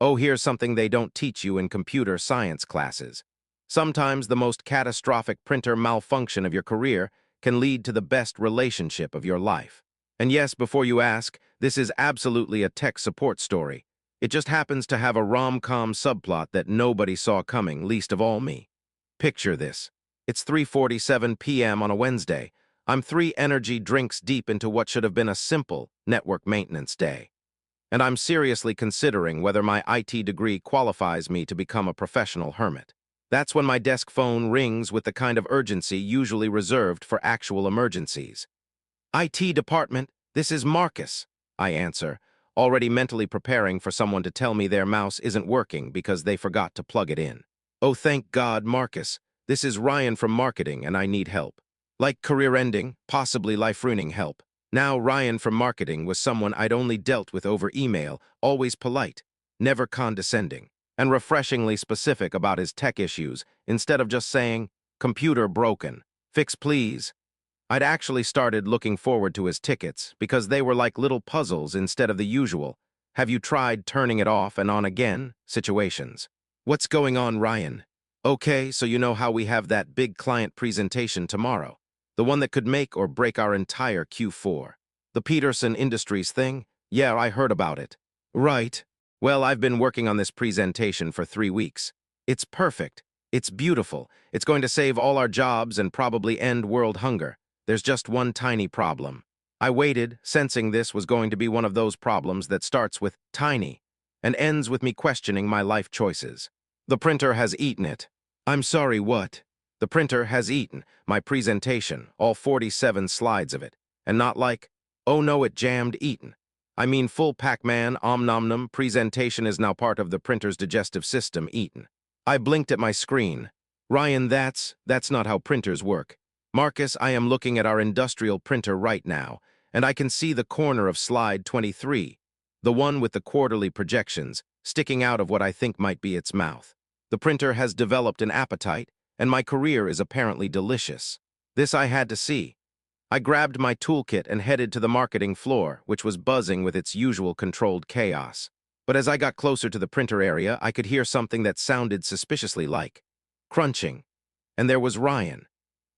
Oh, here's something they don't teach you in computer science classes. Sometimes the most catastrophic printer malfunction of your career can lead to the best relationship of your life. And yes, before you ask, this is absolutely a tech support story. It just happens to have a rom-com subplot that nobody saw coming, least of all me. Picture this. It's 3:47 p.m. on a Wednesday. I'm 3 energy drinks deep into what should have been a simple network maintenance day. And I'm seriously considering whether my IT degree qualifies me to become a professional hermit. That's when my desk phone rings with the kind of urgency usually reserved for actual emergencies. IT department, this is Marcus, I answer, already mentally preparing for someone to tell me their mouse isn't working because they forgot to plug it in. Oh, thank God, Marcus. This is Ryan from marketing and I need help. Like career-ending, possibly life-ruining help. Now Ryan from marketing was someone I'd only dealt with over email, always polite, never condescending, and refreshingly specific about his tech issues instead of just saying, "Computer broken. Fix please." I'd actually started looking forward to his tickets because they were like little puzzles instead of the usual "have you tried turning it off and on again" situations. What's going on, Ryan? Okay, so you know how we have that big client presentation tomorrow. The one that could make or break our entire Q4. The Peterson Industries thing? Yeah, I heard about it. Right. Well, I've been working on this presentation for 3 weeks. It's perfect. It's beautiful. It's going to save all our jobs and probably end world hunger. There's just one tiny problem. I waited, sensing this was going to be one of those problems that starts with tiny and ends with me questioning my life choices. The printer has eaten it. I'm sorry, what? The printer has eaten my presentation, all 47 slides of it, and not like, oh no, it jammed, eaten. I mean full Pac-Man, om-nom-nom, presentation is now part of the printer's digestive system, eaten. I blinked at my screen. Ryan, that's not how printers work. Marcus, I am looking at our industrial printer right now, and I can see the corner of slide 23, the one with the quarterly projections, sticking out of what I think might be its mouth. The printer has developed an appetite, and my career is apparently delicious. This I had to see. I grabbed my toolkit and headed to the marketing floor, which was buzzing with its usual controlled chaos. But as I got closer to the printer area, I could hear something that sounded suspiciously like crunching. And there was Ryan.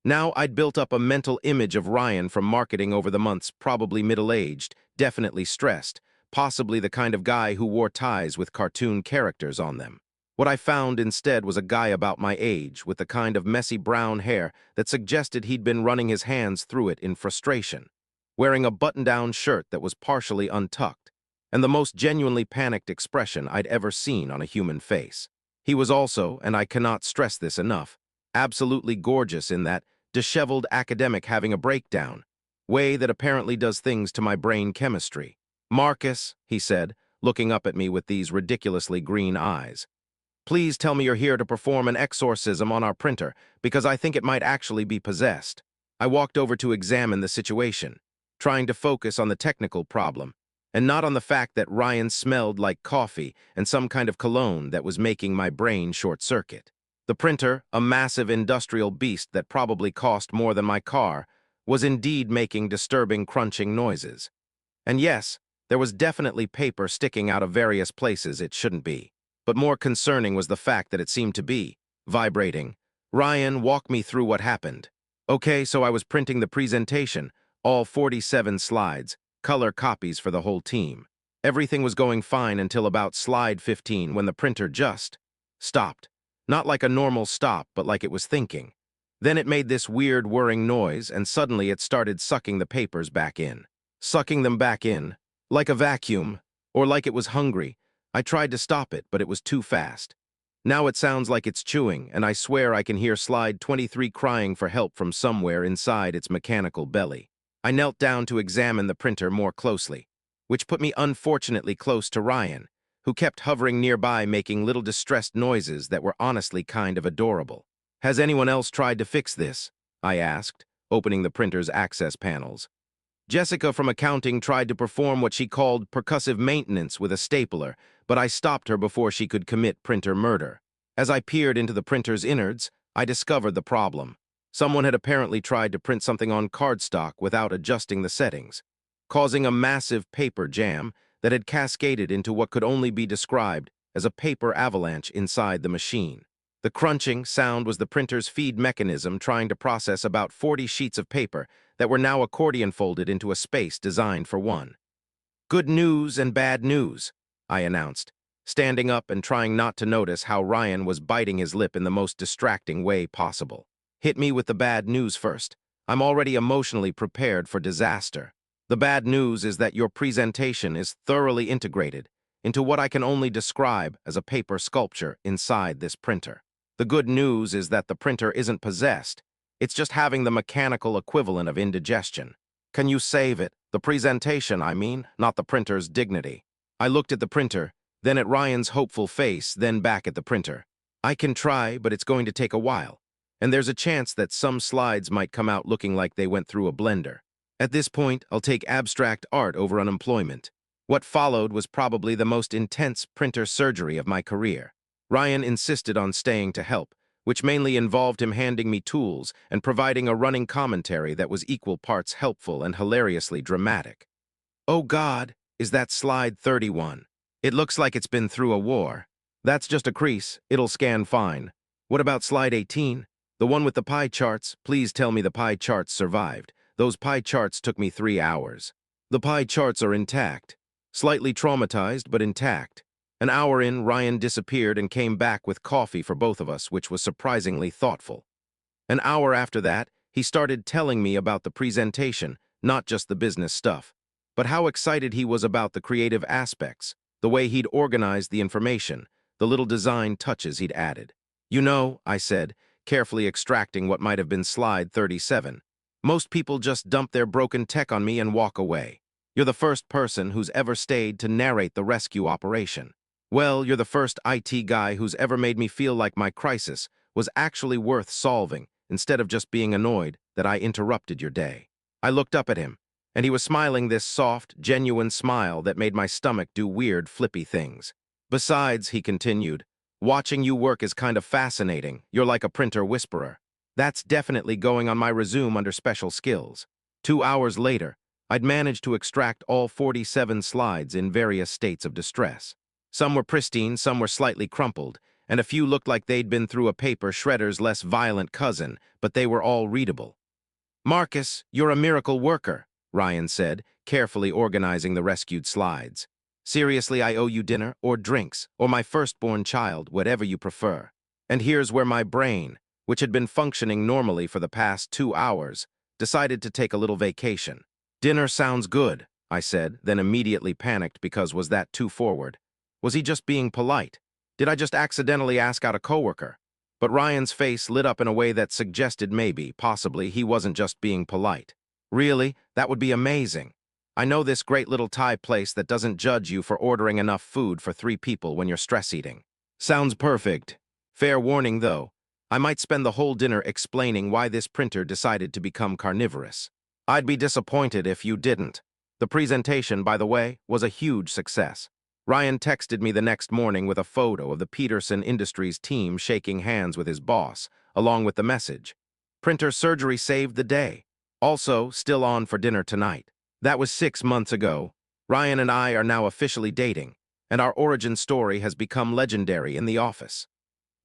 Now I'd built up a mental image of Ryan from marketing over the months, probably middle-aged, definitely stressed, possibly the kind of guy who wore ties with cartoon characters on them. What I found instead was a guy about my age with the kind of messy brown hair that suggested he'd been running his hands through it in frustration, wearing a button-down shirt that was partially untucked, and the most genuinely panicked expression I'd ever seen on a human face. He was also, and I cannot stress this enough, absolutely gorgeous in that disheveled academic having a breakdown, way that apparently does things to my brain chemistry. Marcus, he said, looking up at me with these ridiculously green eyes. Please tell me you're here to perform an exorcism on our printer, because I think it might actually be possessed. I walked over to examine the situation, trying to focus on the technical problem, and not on the fact that Ryan smelled like coffee and some kind of cologne that was making my brain short-circuit. The printer, a massive industrial beast that probably cost more than my car, was indeed making disturbing crunching noises. And yes, there was definitely paper sticking out of various places it shouldn't be. But more concerning was the fact that it seemed to be vibrating. Ryan, walk me through what happened. Okay, so I was printing the presentation, all 47 slides, color copies for the whole team. Everything was going fine until about slide 15 when the printer just stopped. Not like a normal stop, but like it was thinking. Then it made this weird whirring noise, and suddenly it started sucking the papers back in. Sucking them back in, like a vacuum, or like it was hungry. I tried to stop it, but it was too fast. Now it sounds like it's chewing, and I swear I can hear slide 23 crying for help from somewhere inside its mechanical belly. I knelt down to examine the printer more closely, which put me unfortunately close to Ryan, who kept hovering nearby making little distressed noises that were honestly kind of adorable. Has anyone else tried to fix this? I asked, opening the printer's access panels. Jessica from accounting tried to perform what she called percussive maintenance with a stapler, but I stopped her before she could commit printer murder. As I peered into the printer's innards, I discovered the problem. Someone had apparently tried to print something on cardstock without adjusting the settings, causing a massive paper jam that had cascaded into what could only be described as a paper avalanche inside the machine. The crunching sound was the printer's feed mechanism trying to process about 40 sheets of paper that were now accordion folded into a space designed for one. "Good news and bad news," I announced, standing up and trying not to notice how Ryan was biting his lip in the most distracting way possible. "Hit me with the bad news first. I'm already emotionally prepared for disaster. The bad news is that your presentation is thoroughly integrated into what I can only describe as a paper sculpture inside this printer. The good news is that the printer isn't possessed. It's just having the mechanical equivalent of indigestion. Can you save it? The presentation, I mean, not the printer's dignity." I looked at the printer, then at Ryan's hopeful face, then back at the printer. "I can try, but it's going to take a while. And there's a chance that some slides might come out looking like they went through a blender. At this point, I'll take abstract art over unemployment." What followed was probably the most intense printer surgery of my career. Ryan insisted on staying to help, which mainly involved him handing me tools and providing a running commentary that was equal parts helpful and hilariously dramatic. "Oh God, is that slide 31? It looks like it's been through a war. That's just a crease, it'll scan fine. What about slide 18? The one with the pie charts? Please tell me the pie charts survived. Those pie charts took me 3 hours. The pie charts are intact. Slightly traumatized, but intact." An hour in, Ryan disappeared and came back with coffee for both of us, which was surprisingly thoughtful. An hour after that, he started telling me about the presentation, not just the business stuff, but how excited he was about the creative aspects, the way he'd organized the information, the little design touches he'd added. "You know," I said, carefully extracting what might have been slide 37, "most people just dump their broken tech on me and walk away. You're the first person who's ever stayed to narrate the rescue operation. Well, you're the first IT guy who's ever made me feel like my crisis was actually worth solving instead of just being annoyed that I interrupted your day." I looked up at him, and he was smiling this soft, genuine smile that made my stomach do weird, flippy things. "Besides," he continued, "watching you work is kind of fascinating. You're like a printer whisperer. That's definitely going on my resume under special skills." 2 hours later, I'd managed to extract all 47 slides in various states of distress. Some were pristine, some were slightly crumpled, and a few looked like they'd been through a paper shredder's less violent cousin, but they were all readable. "Marcus, you're a miracle worker," Ryan said, carefully organizing the rescued slides. "Seriously, I owe you dinner, or drinks, or my firstborn child, whatever you prefer. And here's where my brain, which had been functioning normally for the past 2 hours, decided to take a little vacation." "Dinner sounds good," I said, then immediately panicked because was that too forward? Was he just being polite? Did I just accidentally ask out a coworker? But Ryan's face lit up in a way that suggested maybe, possibly, he wasn't just being polite. "Really? That would be amazing. I know this great little Thai place that doesn't judge you for ordering enough food for 3 people when you're stress eating." "Sounds perfect. Fair warning, though. I might spend the whole dinner explaining why this printer decided to become carnivorous. I'd be disappointed if you didn't." The presentation, by the way, was a huge success. Ryan texted me the next morning with a photo of the Peterson Industries team shaking hands with his boss, along with the message, "Printer surgery saved the day. Also, still on for dinner tonight." That was 6 months ago. Ryan and I are now officially dating, and our origin story has become legendary in the office.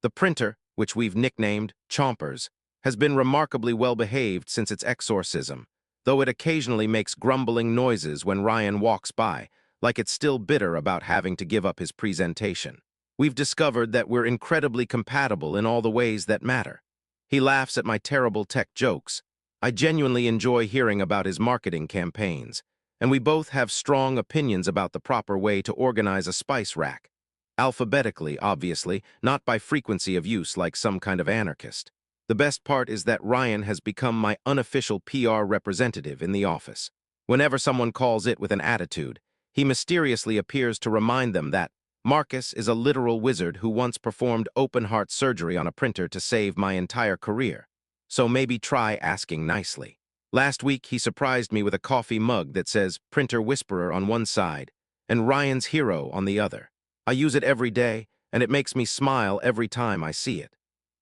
The printer, which we've nicknamed Chompers, has been remarkably well-behaved since its exorcism, though it occasionally makes grumbling noises when Ryan walks by, like it's still bitter about having to give up his presentation. We've discovered that we're incredibly compatible in all the ways that matter. He laughs at my terrible tech jokes. I genuinely enjoy hearing about his marketing campaigns, and we both have strong opinions about the proper way to organize a spice rack. Alphabetically, obviously, not by frequency of use like some kind of anarchist. The best part is that Ryan has become my unofficial PR representative in the office. Whenever someone calls it with an attitude, he mysteriously appears to remind them that Marcus is a literal wizard who once performed open-heart surgery on a printer to save my entire career. So maybe try asking nicely. Last week, he surprised me with a coffee mug that says Printer Whisperer on one side and Ryan's Hero on the other. I use it every day, and it makes me smile every time I see it.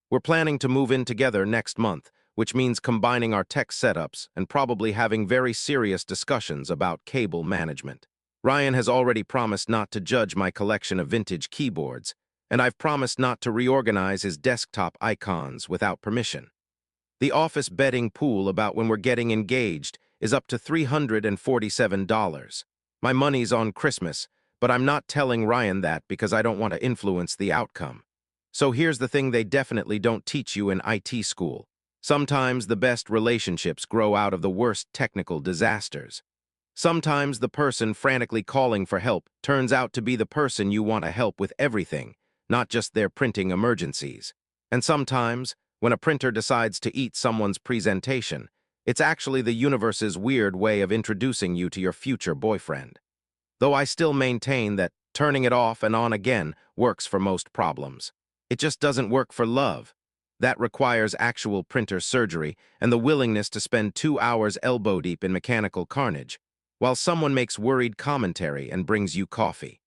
We're planning to move in together next month, which means combining our tech setups and probably having very serious discussions about cable management. Ryan has already promised not to judge my collection of vintage keyboards, and I've promised not to reorganize his desktop icons without permission. The office betting pool about when we're getting engaged is up to $347. My money's on Christmas, but I'm not telling Ryan that because I don't want to influence the outcome. So here's the thing they definitely don't teach you in IT school. Sometimes the best relationships grow out of the worst technical disasters. Sometimes the person frantically calling for help turns out to be the person you want to help with everything, not just their printing emergencies. And sometimes, when a printer decides to eat someone's presentation, it's actually the universe's weird way of introducing you to your future boyfriend. Though I still maintain that turning it off and on again works for most problems. It just doesn't work for love. That requires actual printer surgery and the willingness to spend 2 hours elbow deep in mechanical carnage, while someone makes worried commentary and brings you coffee.